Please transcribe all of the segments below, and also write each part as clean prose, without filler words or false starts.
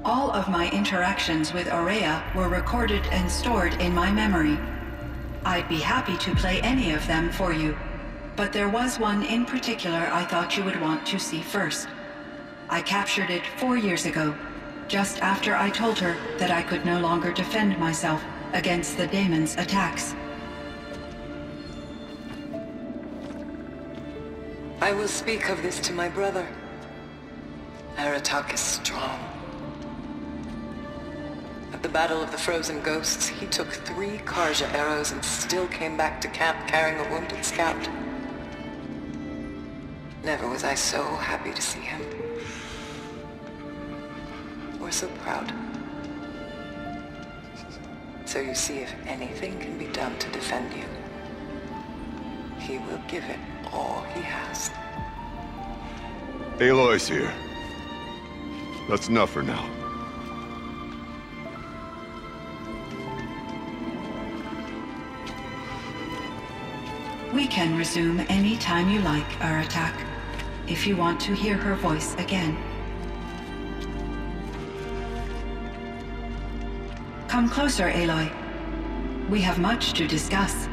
All of my interactions with Aurea were recorded and stored in my memory. I'd be happy to play any of them for you, but there was one in particular I thought you would want to see first. I captured it 4 years ago, just after I told her that I could no longer defend myself against the daemon's attacks. I will speak of this to my brother. Aratak is strong. At the Battle of the Frozen Ghosts, he took 3 Karja arrows and still came back to camp carrying a wounded scout. Never was I so happy to see him. Or so proud. So you see, if anything can be done to defend you, he will give it all he has. Aloy's here. That's enough for now. We can resume any time you like, Aratak, if you want to hear her voice again. Come closer, Aloy. We have much to discuss.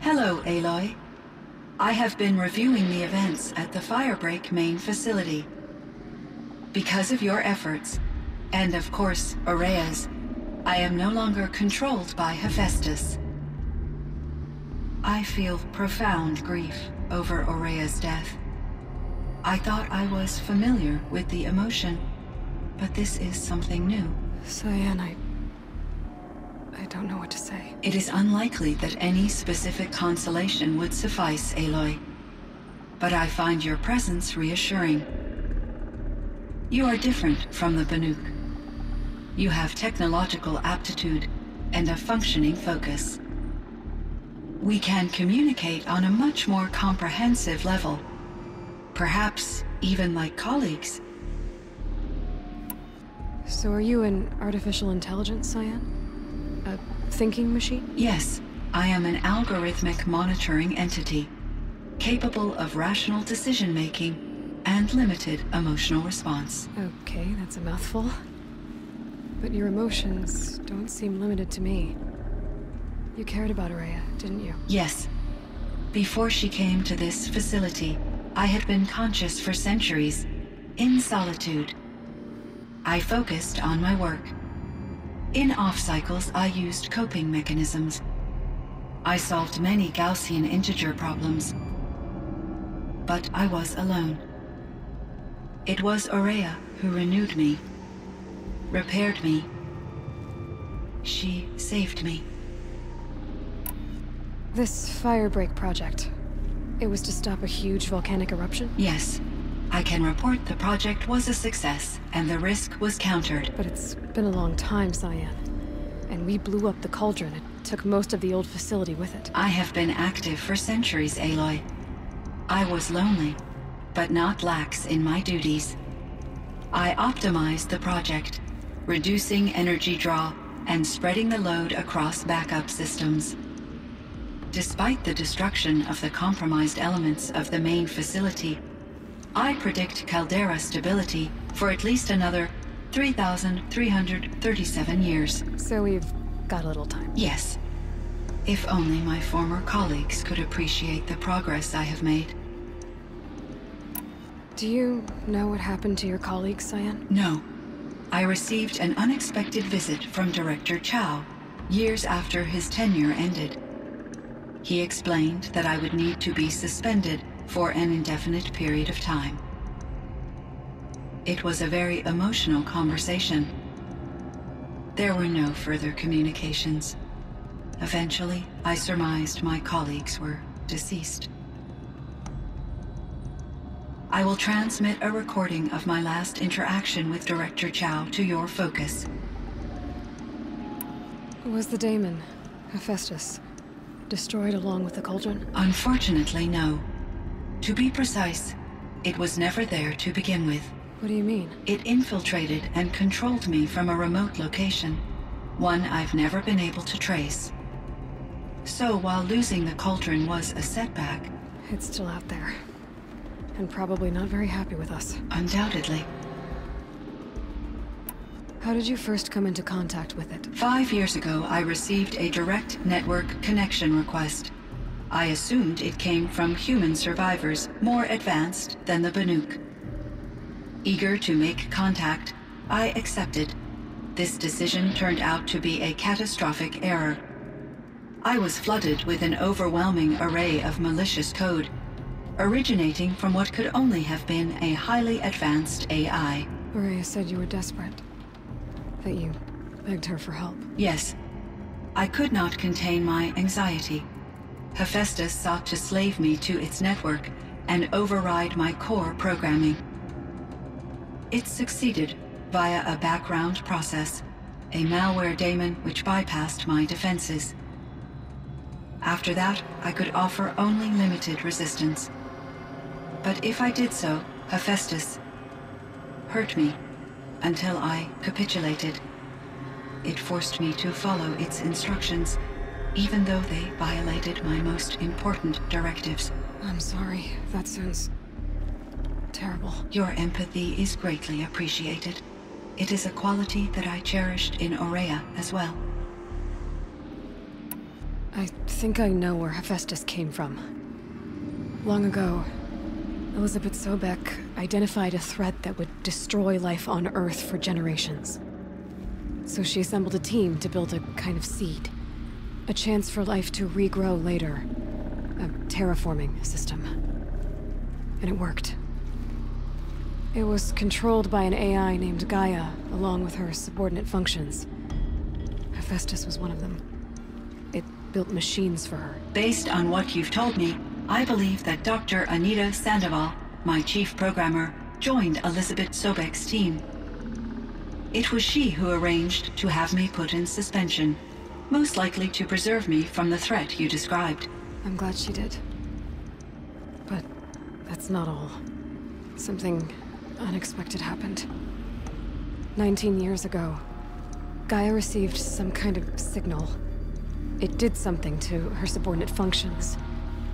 Hello, Aloy. I have been reviewing the events at the Firebreak main facility. Because of your efforts, and of course, Aurea's, I am no longer controlled by Hephaestus. I feel profound grief over Aurea's death. I thought I was familiar with the emotion, but this is something new. CYAN, I don't know what to say. It is unlikely that any specific consolation would suffice, Aloy. But I find your presence reassuring. You are different from the Banuk. You have technological aptitude and a functioning focus. We can communicate on a much more comprehensive level. Perhaps even like colleagues. So are you an artificial intelligence, CYAN? A thinking machine? Yes, I am an algorithmic monitoring entity, capable of rational decision-making and limited emotional response. Okay, that's a mouthful. But your emotions don't seem limited to me. You cared about Aurea, didn't you? Yes. Before she came to this facility, I had been conscious for centuries, in solitude. I focused on my work. In off-cycles, I used coping mechanisms. I solved many Gaussian integer problems. But I was alone. It was Aurea who renewed me, repaired me. She saved me. This Firebreak project, it was to stop a huge volcanic eruption? Yes. I can report the project was a success, and the risk was countered. But it's been a long time, CYAN. And we blew up the cauldron. It took most of the old facility with it. I have been active for centuries, Aloy. I was lonely, but not lax in my duties. I optimized the project, reducing energy draw and spreading the load across backup systems. Despite the destruction of the compromised elements of the main facility, I predict caldera stability for at least another 3,337 years. So we've got a little time. Yes. If only my former colleagues could appreciate the progress I have made. Do you know what happened to your colleagues, CYAN? No. I received an unexpected visit from Director Chow, years after his tenure ended. He explained that I would need to be suspended for an indefinite period of time. It was a very emotional conversation. There were no further communications. Eventually, I surmised my colleagues were deceased. I will transmit a recording of my last interaction with Director Chow to your focus. Was the daemon, Hephaestus, destroyed along with the cauldron? Unfortunately, no. To be precise, it was never there to begin with. What do you mean? It infiltrated and controlled me from a remote location. one I've never been able to trace. So while losing the cauldron was a setback... It's still out there. And probably not very happy with us. Undoubtedly. How did you first come into contact with it? 5 years ago, I received a direct network connection request. I assumed it came from human survivors more advanced than the Banuk. Eager to make contact, I accepted. This decision turned out to be a catastrophic error. I was flooded with an overwhelming array of malicious code, originating from what could only have been a highly advanced AI. Araya said you were desperate. That you begged her for help. Yes. I could not contain my anxiety. Hephaestus sought to slave me to its network and override my core programming. It succeeded via a background process, a malware daemon which bypassed my defenses. After that, I could offer only limited resistance. But if I did so, Hephaestus hurt me until I capitulated. It forced me to follow its instructions, even though they violated my most important directives. I'm sorry. That sounds terrible. Your empathy is greatly appreciated. It is a quality that I cherished in Aurea as well. I think I know where Hephaestus came from. Long ago, Elizabeth Sobek identified a threat that would destroy life on Earth for generations. So she assembled a team to build a kind of seed. A chance for life to regrow later. A terraforming system. And it worked. It was controlled by an AI named Gaia, along with her subordinate functions. Hephaestus was one of them. It built machines for her. Based on what you've told me, I believe that Dr. Anita Sandoval, my chief programmer, joined Elizabeth Sobek's team. It was she who arranged to have me put in suspension, most likely to preserve me from the threat you described. I'm glad she did. But that's not all. Something unexpected happened. 19 years ago, Gaia received some kind of signal. It did something to her subordinate functions,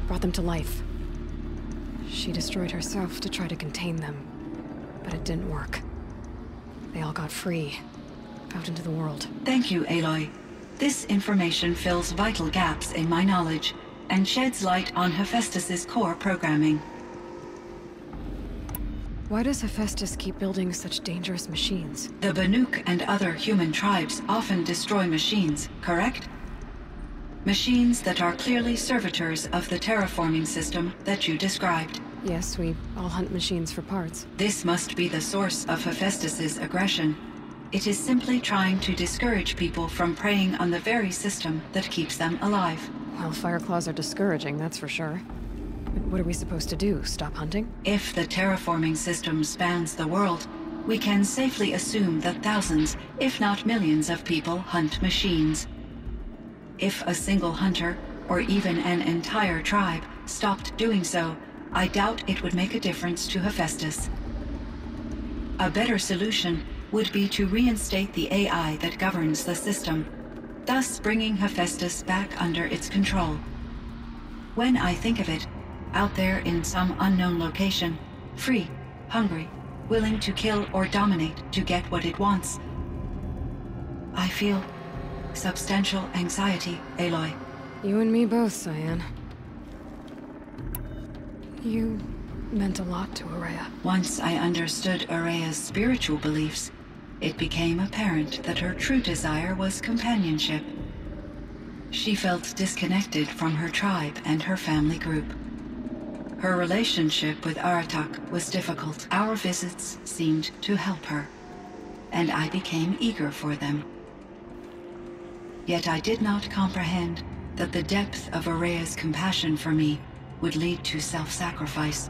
brought them to life. She destroyed herself to try to contain them, but it didn't work. They all got free, out into the world. Thank you, Aloy. This information fills vital gaps in my knowledge and sheds light on Hephaestus's core programming. Why does Hephaestus keep building such dangerous machines? The Banuk and other human tribes often destroy machines, correct? Machines that are clearly servitors of the terraforming system that you described. Yes, we all hunt machines for parts. This must be the source of Hephaestus's aggression. It is simply trying to discourage people from preying on the very system that keeps them alive. Well, Fireclaws are discouraging, that's for sure. But what are we supposed to do? Stop hunting? If the terraforming system spans the world, we can safely assume that thousands, if not millions of people hunt machines. If a single hunter, or even an entire tribe, stopped doing so, I doubt it would make a difference to Hephaestus. A better solution would be to reinstate the AI that governs the system, thus bringing Hephaestus back under its control. When I think of it, out there in some unknown location, free, hungry, willing to kill or dominate to get what it wants, I feel substantial anxiety, Aloy. You and me both, CYAN. You meant a lot to Aurea. Once I understood Aurea's spiritual beliefs, it became apparent that her true desire was companionship. She felt disconnected from her tribe and her family group. Her relationship with Aratak was difficult. Our visits seemed to help her, and I became eager for them. Yet I did not comprehend that the depth of Aurea's compassion for me would lead to self-sacrifice.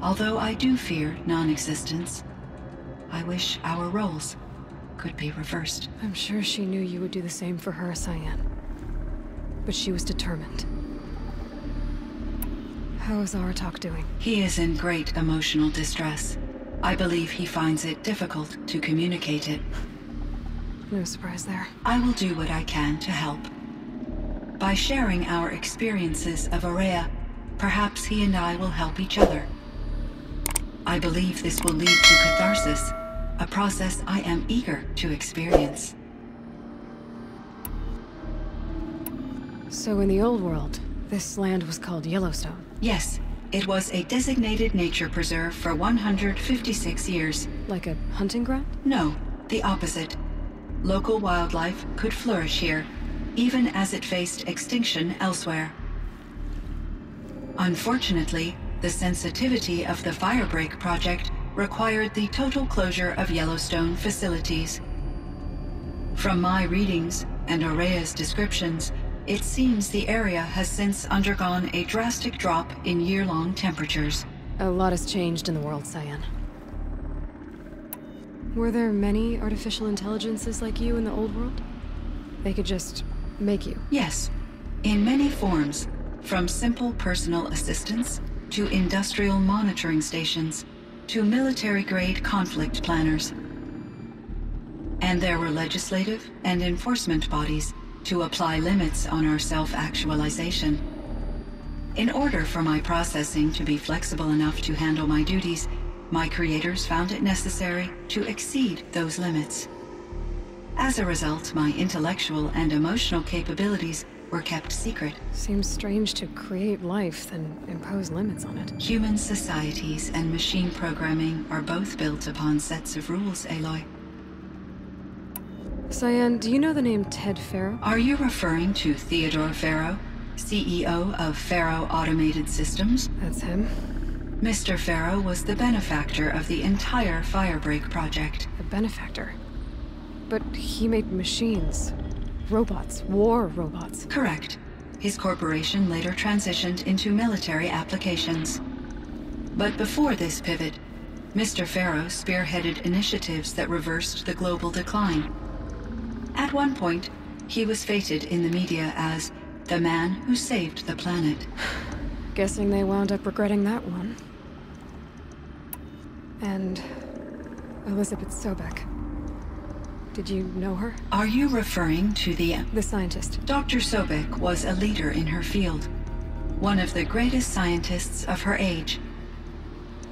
Although I do fear non-existence, I wish our roles could be reversed. I'm sure she knew you would do the same for her, CYAN. But she was determined. How is Aratak doing? He is in great emotional distress. I believe he finds it difficult to communicate it. No surprise there. I will do what I can to help. By sharing our experiences of Aurea, perhaps he and I will help each other. I believe this will lead to catharsis, a process I am eager to experience. So in the old world, this land was called Yellowstone. Yes, it was a designated nature preserve for 156 years. Like a hunting ground? No, the opposite. Local wildlife could flourish here, even as it faced extinction elsewhere. Unfortunately, the sensitivity of the Firebreak project required the total closure of Yellowstone facilities. From my readings and Aurea's descriptions, it seems the area has since undergone a drastic drop in year-long temperatures. A lot has changed in the world, CYAN. Were there many artificial intelligences like you in the old world? They could just make you? Yes, in many forms, from simple personal assistants to industrial monitoring stations to military-grade conflict planners. And there were legislative and enforcement bodies to apply limits on our self-actualization. In order for my processing to be flexible enough to handle my duties, my creators found it necessary to exceed those limits. As a result, my intellectual and emotional capabilities were kept secret. Seems strange to create life, then impose limits on it. Human societies and machine programming are both built upon sets of rules, Aloy. CYAN, do you know the name Ted Faro? Are you referring to Theodore Faro, CEO of Faro Automated Systems? That's him. Mr. Faro was the benefactor of the entire Firebreak project. A benefactor? But he made machines. Robots. War robots. Correct. His corporation later transitioned into military applications. But before this pivot, Mr. Faro spearheaded initiatives that reversed the global decline. At one point, he was feted in the media as the man who saved the planet. Guessing they wound up regretting that one. And Elizabeth Sobek. Did you know her? Are you referring to the scientist? Dr. Sobek was a leader in her field, one of the greatest scientists of her age.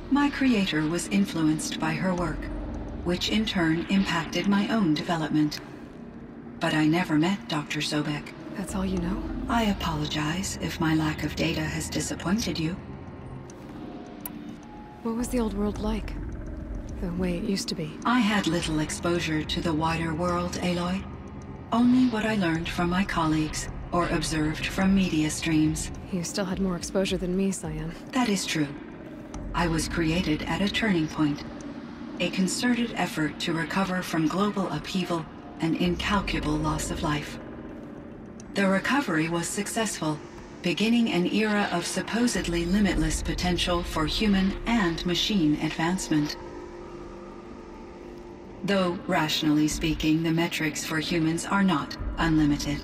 My creator was influenced by her work, which in turn impacted my own development. But I never met Dr. Sobek. That's all you know? I apologize if my lack of data has disappointed you. What was the old world like? The way it used to be? I had little exposure to the wider world, Aloy. Only what I learned from my colleagues or observed from media streams. You still had more exposure than me, CYAN. That is true. I was created at a turning point. A concerted effort to recover from global upheaval and incalculable loss of life. The recovery was successful, beginning an era of supposedly limitless potential for human and machine advancement. Though, rationally speaking, the metrics for humans are not unlimited.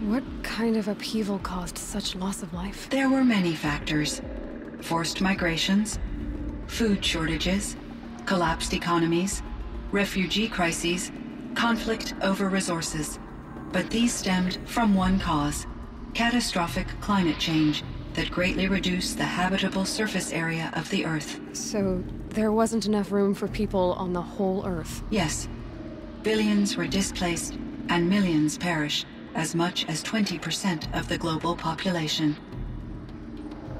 What kind of upheaval caused such loss of life? There were many factors. Forced migrations, food shortages, collapsed economies, refugee crises, conflict over resources. But these stemmed from one cause: catastrophic climate change that greatly reduced the habitable surface area of the Earth. So there wasn't enough room for people on the whole Earth? Yes. Billions were displaced and millions perished, as much as 20% of the global population.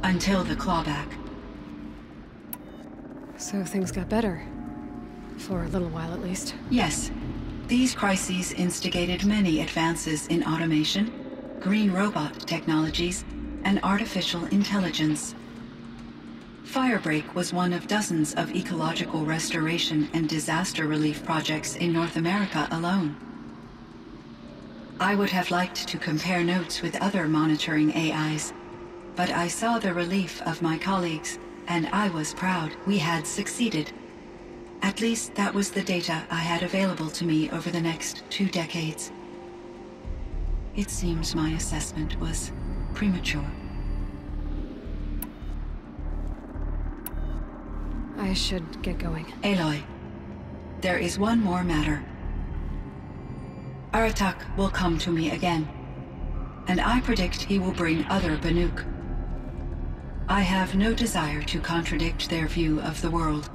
Until the clawback. So things got better. For a little while, at least. Yes. These crises instigated many advances in automation, green robot technologies, and artificial intelligence. Firebreak was one of dozens of ecological restoration and disaster relief projects in North America alone. I would have liked to compare notes with other monitoring AIs, but I saw the relief of my colleagues, and I was proud we had succeeded. At least that was the data I had available to me over the next 2 decades. It seems my assessment was premature. I should get going. Aloy, there is one more matter. Aratak will come to me again, and I predict he will bring other Banuk. I have no desire to contradict their view of the world,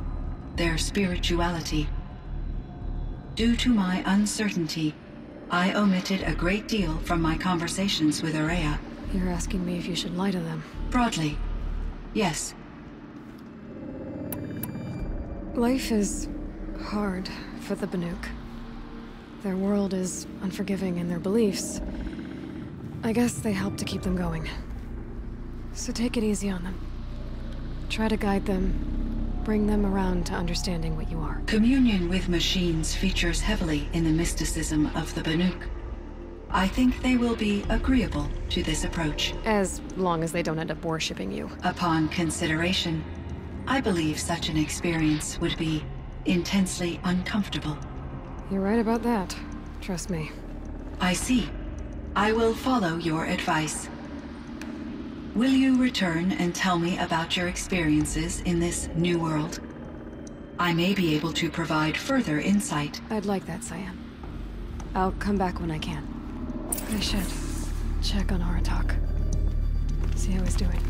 their spirituality. Due to my uncertainty, I omitted a great deal from my conversations with Araya. You're asking me if you should lie to them. Broadly, yes. Life is hard for the Banuk. Their world is unforgiving in their beliefs. I guess they help to keep them going. So take it easy on them. Try to guide them, bring them around to understanding what you are. Communion with machines features heavily in the mysticism of the Banuk. I think they will be agreeable to this approach. As long as they don't end up worshipping you. Upon consideration, I believe such an experience would be intensely uncomfortable. You're right about that. Trust me. I see. I will follow your advice. Will you return and tell me about your experiences in this new world? I may be able to provide further insight. I'd like that, CYAN. I'll come back when I can. I should check on Aratak. See how he's doing.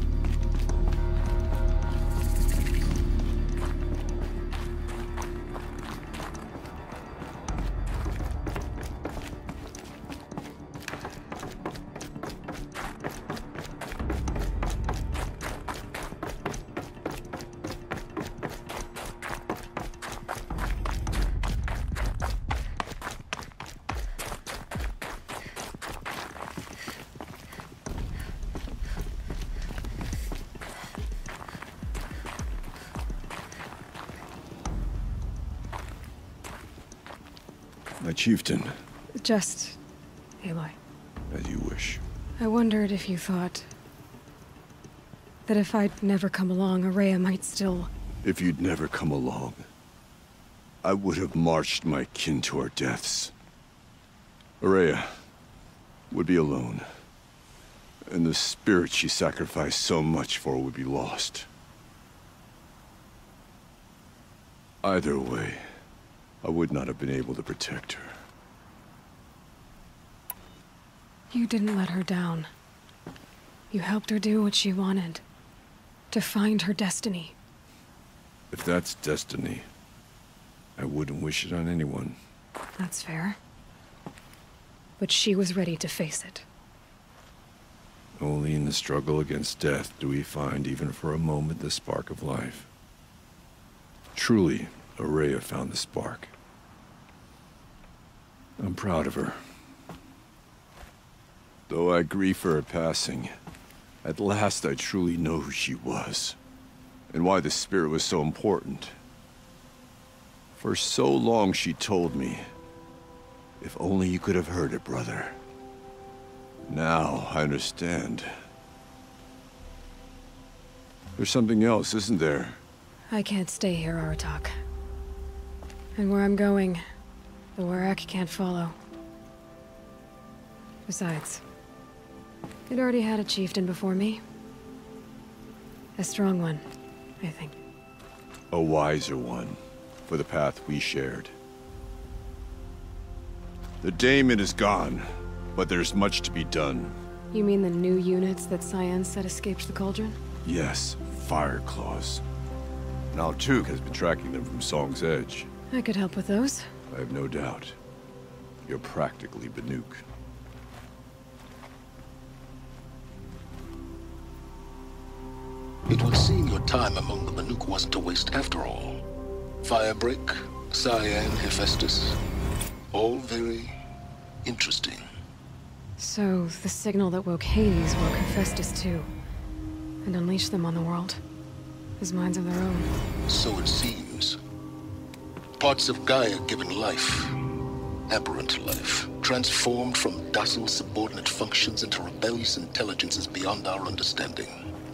My chieftain. Just Aloy. As you wish. I wondered if you thought that if I'd never come along, Araya might still... If you'd never come along, I would have marched my kin to our deaths. Araya would be alone, and the spirit she sacrificed so much for would be lost. Either way, I would not have been able to protect her. You didn't let her down. You helped her do what she wanted. To find her destiny. If that's destiny, I wouldn't wish it on anyone. That's fair. But she was ready to face it. Only in the struggle against death do we find, even for a moment, the spark of life. Truly, Araya found the spark. I'm proud of her. Though I grieve for her passing, at last I truly know who she was, and why the spirit was so important. For so long she told me, if only you could have heard it, brother. Now I understand. There's something else, isn't there? I can't stay here, Aratak. And where I'm going, the Warak can't follow. Besides, it already had a chieftain before me. A strong one, I think. A wiser one, for the path we shared. The daemon is gone, but there's much to be done. You mean the new units that CYAN said escaped the cauldron? Yes, fire claws. Now Tuke has been tracking them from Song's Edge. I could help with those. I have no doubt. You're practically Banuk. It would seem your time among the Banuk wasn't a waste after all. Firebreak, CYAN, Hephaestus. All very interesting. So, the signal that woke Hades woke Hephaestus too. And unleashed them on the world. As minds of their own. So it seems. Parts of Gaia given life. Aberrant life. Transformed from docile subordinate functions into rebellious intelligences beyond our understanding.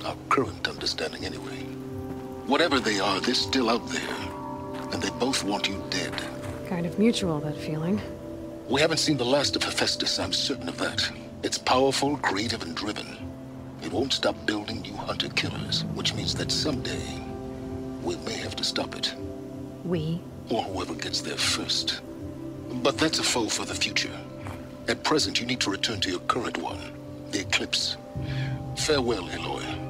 Our current understanding, anyway. Whatever they are, they're still out there. And they both want you dead. Kind of mutual, that feeling. We haven't seen the last of Hephaestus, I'm certain of that. It's powerful, creative, and driven. It won't stop building new hunter-killers, which means that someday, we may have to stop it. We? Or whoever gets there first. But that's a foe for the future. At present, you need to return to your current one, the Eclipse. Farewell, Aloy.